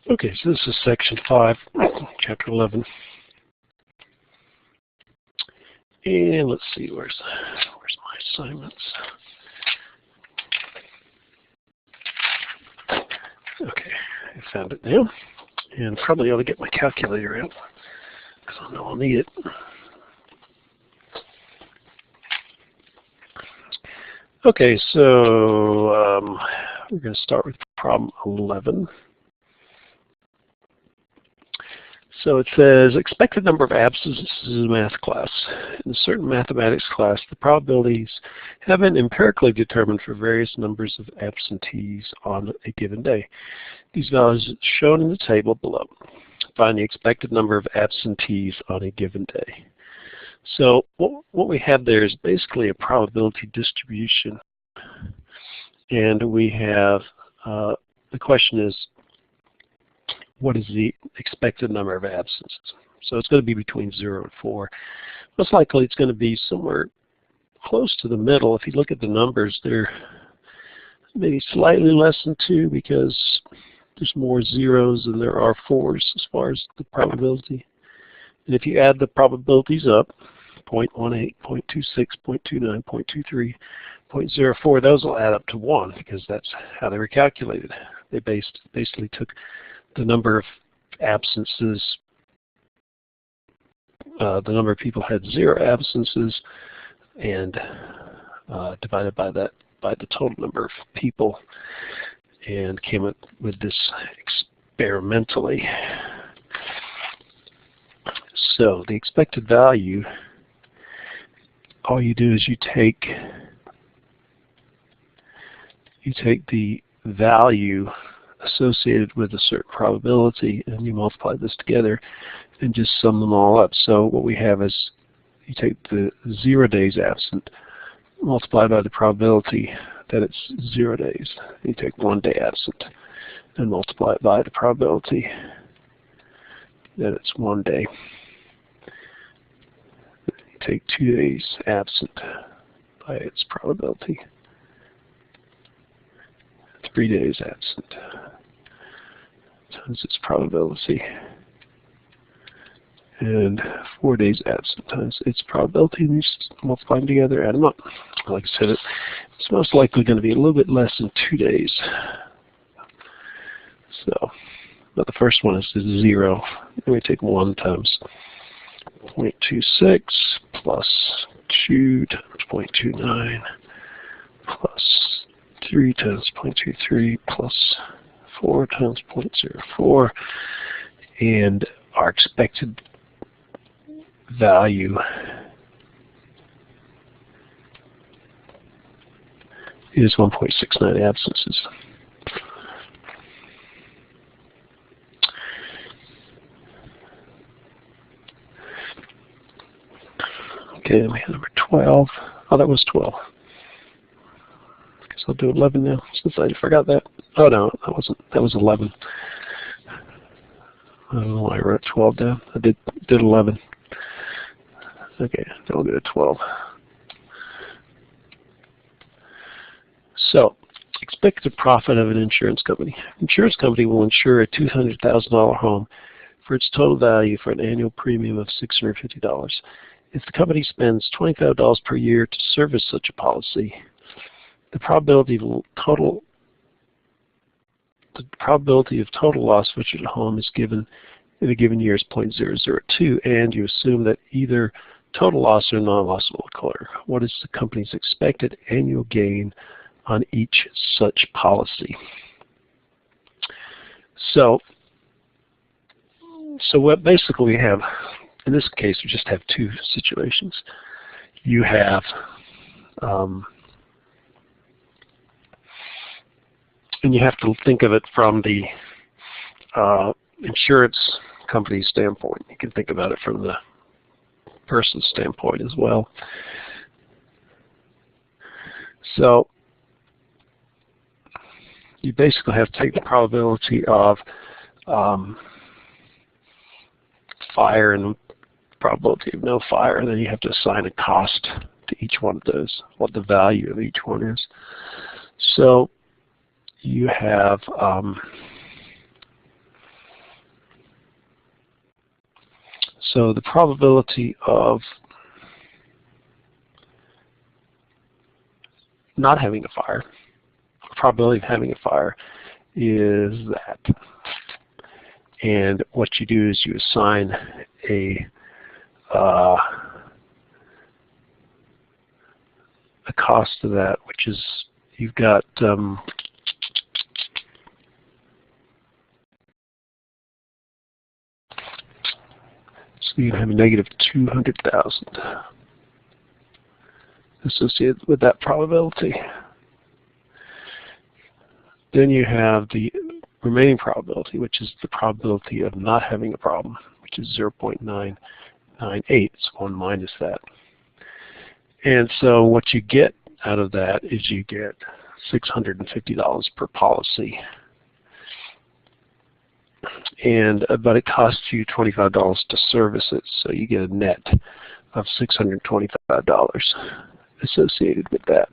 Okay, so this is section 5, chapter 11. And let's see, where's my assignments? Okay, I found it now. And probably ought to get my calculator out, because I know I'll need it. Okay, so we're going to start with problem 11. So it says, expected number of absences in a math class. In a certain mathematics class, the probabilities have been empirically determined for various numbers of absentees on a given day. These values are shown in the table below. Find the expected number of absentees on a given day. So what we have there is basically a probability distribution. And we have, the question is, what is the expected number of absences? So it's going to be between 0 and 4. Most likely it's going to be somewhere close to the middle. If you look at the numbers, they're maybe slightly less than 2 because there's more zeros than there are 4s as far as the probability. And if you add the probabilities up, 0.18, 0.26, 0.29, 0.23, 0.04, those will add up to 1 because that's how they were calculated. They basically took the number of absences, the number of people had 0 absences, and divided by the total number of people, and came up with this experimentally. So the expected value, all you do is you take the value associated with a certain probability and you multiply this together and just sum them all up. So what we have is you take the 0 days absent, multiply by the probability that it's 0 days. You take 1 day absent and multiply it by the probability that it's 1 day. You take 2 days absent by its probability. 3 days absent times its probability, and 4 days absent times its probability, and you just multiply them together, add them up. Like I said, it's most likely going to be a little bit less than 2 days. So, but the first one is 0. And we take 1 times 0.26 plus 2 times 0.29 plus 3 times 0.23 plus 4 times 0.04, and our expected value is 1.69 absences. Okay, then we have number 12. Oh, that was 12. I'll do 11 now, since I forgot that. Oh no, that was 11. I don't know why I wrote 12 down. I did 11. Okay, then we'll go to 12. So, expected profit of an insurance company. Insurance company will insure a $200,000 home for its total value for an annual premium of $650. If the company spends $25 per year to service such a policy, the probability of total loss for the home is given in a given year is 0.002, and you assume that either total loss or non-loss will occur. What is the company's expected annual gain on each such policy? So what basically we have, in this case, we just have 2 situations. You have and you have to think of it from the insurance company's standpoint. You can think about it from the person's standpoint as well. So you basically have to take the probability of fire and the probability of no fire, and then you have to assign a cost to each one of those, what the value of each one is. So you have So the probability of not having a fire, the probability of having a fire is that. And what you do is you assign a cost to that, which is you've got so you have a negative 200,000 associated with that probability. Then you have the remaining probability, which is the probability of not having a problem, which is 0.998. So 1 minus that. And so what you get out of that is you get $650 per policy. And but it costs you $25 to service it, so you get a net of $625 associated with that.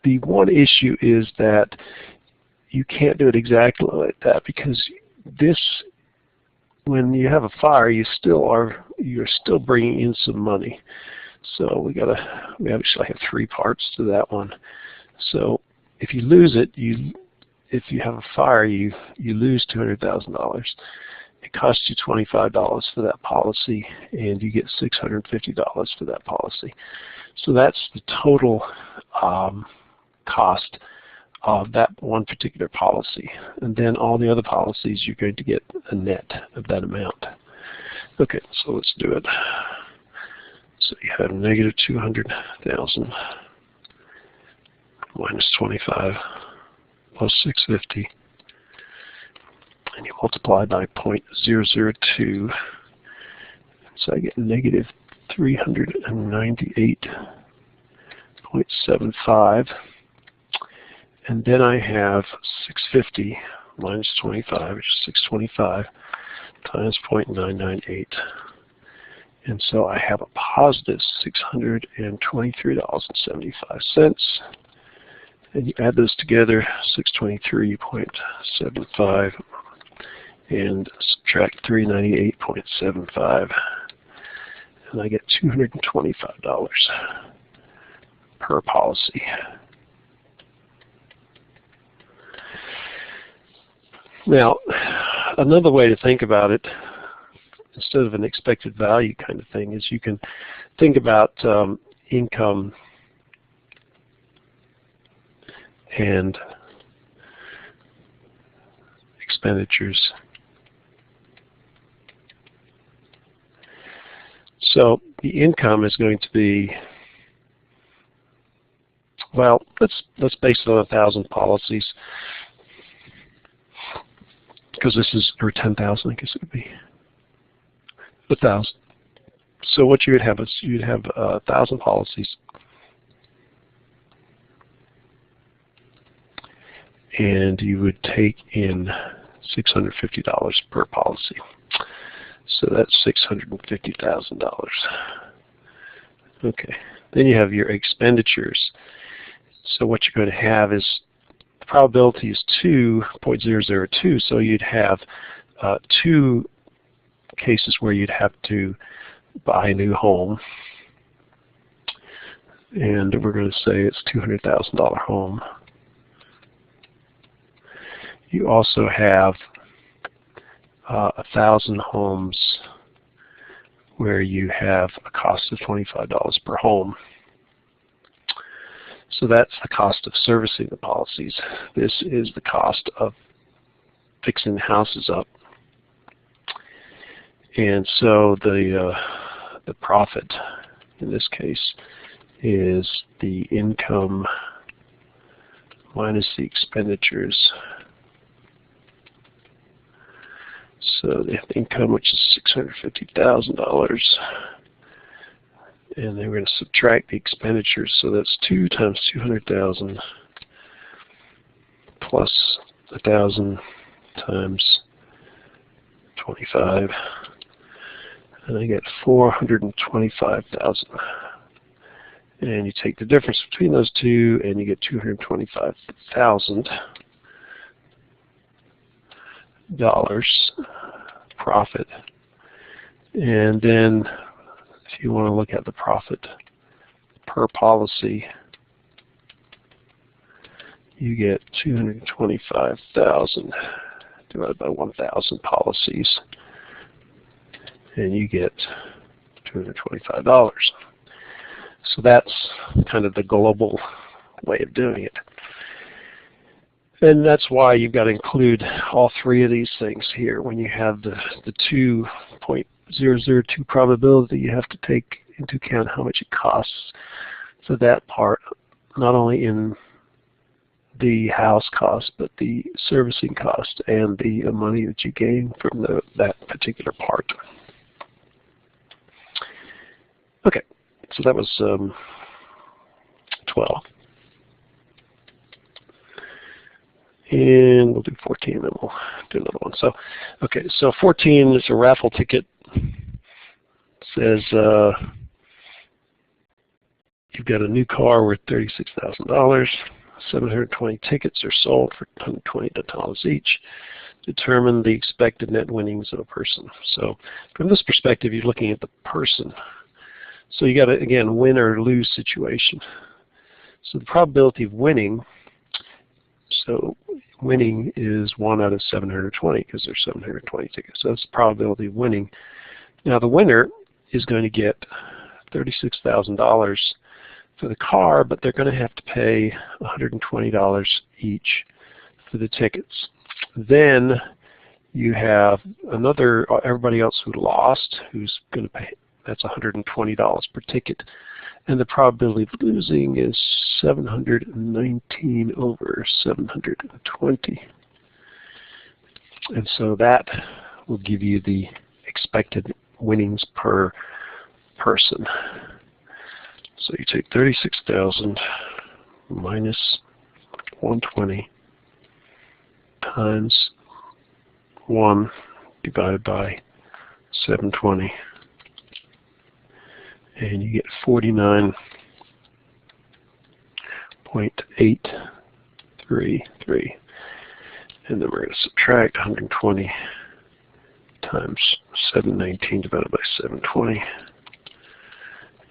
The one issue is that you can't do it exactly like that, because this, when you have a fire, you're still bringing in some money. So we actually have 3 parts to that one. So if you lose it, if you have a fire, you lose $200,000. It costs you $25 for that policy, and you get $650 for that policy. So that's the total cost of that one particular policy. And then all the other policies, you're going to get a net of that amount. Okay, so let's do it. So you have negative 200,000 minus 25 plus 650, and you multiply by 0.002, so I get negative 398.75, and then I have 650 minus 25, which is 625, times 0.998. And so I have a positive $623.75. And you add those together, 623.75, and subtract 398.75, and I get $225 per policy. Now, another way to think about it, instead of an expected value kind of thing, is you can think about income and expenditures. So the income is going to be, well, let's base it on 1,000 policies, because this is, or 10,000, I guess it would be 1,000. So what you would have is you'd have 1,000 policies, and you would take in $650 per policy. So that's $650,000. Okay. Then you have your expenditures. So what you're going to have is, the probability is 2.002, so you'd have 2 cases where you'd have to buy a new home. And we're going to say it's $200,000 home. You also have 1,000 homes where you have a cost of $25 per home. So that's the cost of servicing the policies. This is the cost of fixing the houses up. And so the profit in this case is the income minus the expenditures. So they have the income, which is $650,000, and then we're going to subtract the expenditures. So that's 2 times 200,000 plus 1,000 times 25, and I get 425,000. And you take the difference between those two, and you get 225,000. profit. And then if you want to look at the profit per policy, you get 225,000 divided by 1,000 policies, and you get $225. So that's kind of the global way of doing it. And that's why you've got to include all three of these things here. When you have the 2.002 probability, you have to take into account how much it costs for that part, not only in the house cost, but the servicing cost and the money that you gain from that particular part. Okay, so that was 12. And we'll do 14, then we'll do another one. So, okay, so 14 is a raffle ticket. It says you've got a new car worth $36,000. 720 tickets are sold for $120 each. Determine the expected net winnings of a person. So from this perspective, you're looking at the person. So you got to, again, win or lose situation. So the probability of winning, so winning is 1 out of 720 because there's 720 tickets. So that's the probability of winning. Now the winner is going to get $36,000 for the car, but they're going to have to pay $120 each for the tickets. Then you have everybody else who lost, who's going to pay, that's $120 per ticket. And the probability of losing is 719 over 720. And so that will give you the expected winnings per person. So you take 36,000 minus 120 times 1 divided by 720. And you get 49.833. And then we're going to subtract 120 times 719 divided by 720.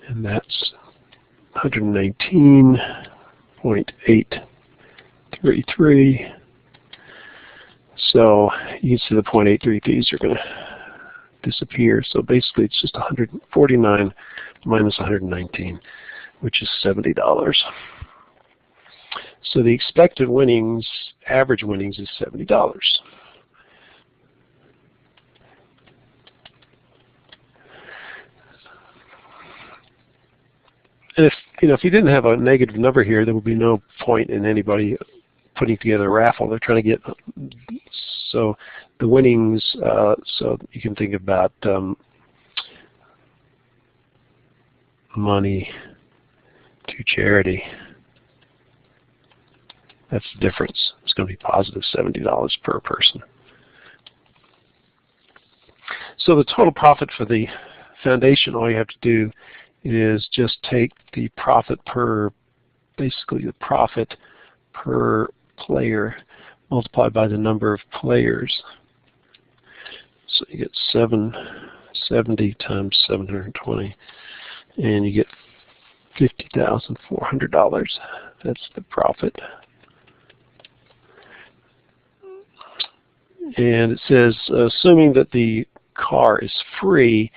And that's 119.833. So you can see the 0.833s are going to disappear. So basically it's just 149 minus 119, which is $70. So the expected winnings, average winnings, is $70. And if you didn't have a negative number here, there would be no point in anybody putting together a raffle. They're trying to get, so the winnings, so you can think about money to charity. That's the difference. It's going to be positive $70 per person. So the total profit for the foundation, all you have to do is just take the profit per, basically the profit per player multiplied by the number of players. So you get 770 times 720, and you get $50,400. That's the profit. And it says, assuming that the car is free,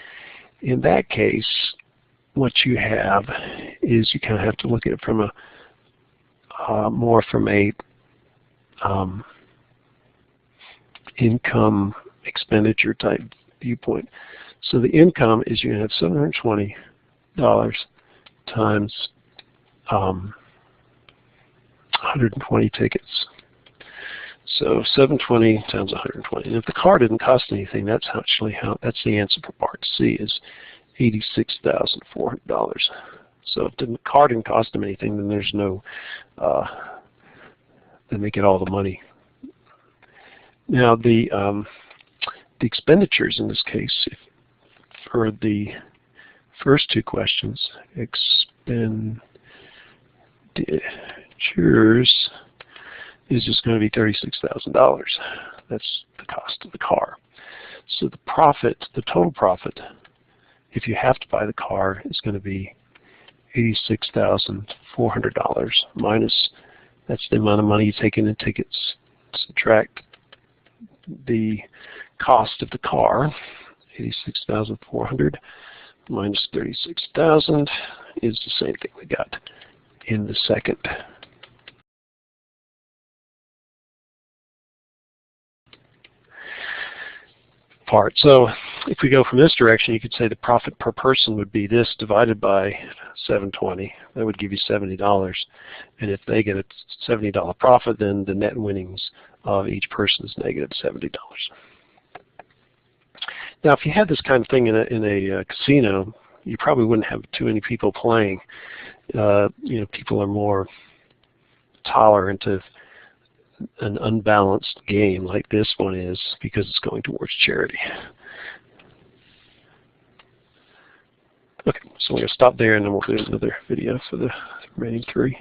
in that case, what you have is you kind of have to look at it from a more from a income expenditure type viewpoint. So the income is you're going to have $720 times 120 tickets. So 720 times 120. And if the car didn't cost anything, that's that's the answer for part C, is $86,400. So if the car didn't cost them anything, then there's no, then they get all the money. Now the expenditures in this case, for the first two questions, expenditures, is just going to be $36,000. That's the cost of the car. So the profit, the total profit, if you have to buy the car, is going to be $86,400 minus, that's the amount of money you take in the tickets. Subtract the cost of the car, 86,400 minus 36,000 is the same thing we got in the second. Part. So if we go from this direction, you could say the profit per person would be this divided by 720. That would give you $70. And if they get a $70 profit, then the net winnings of each person is negative $70. Now, if you had this kind of thing in a casino, you probably wouldn't have too many people playing. People are more tolerant of an unbalanced game like this one is because it's going towards charity. Okay, so we're going to stop there and then we'll do another video for the remaining three.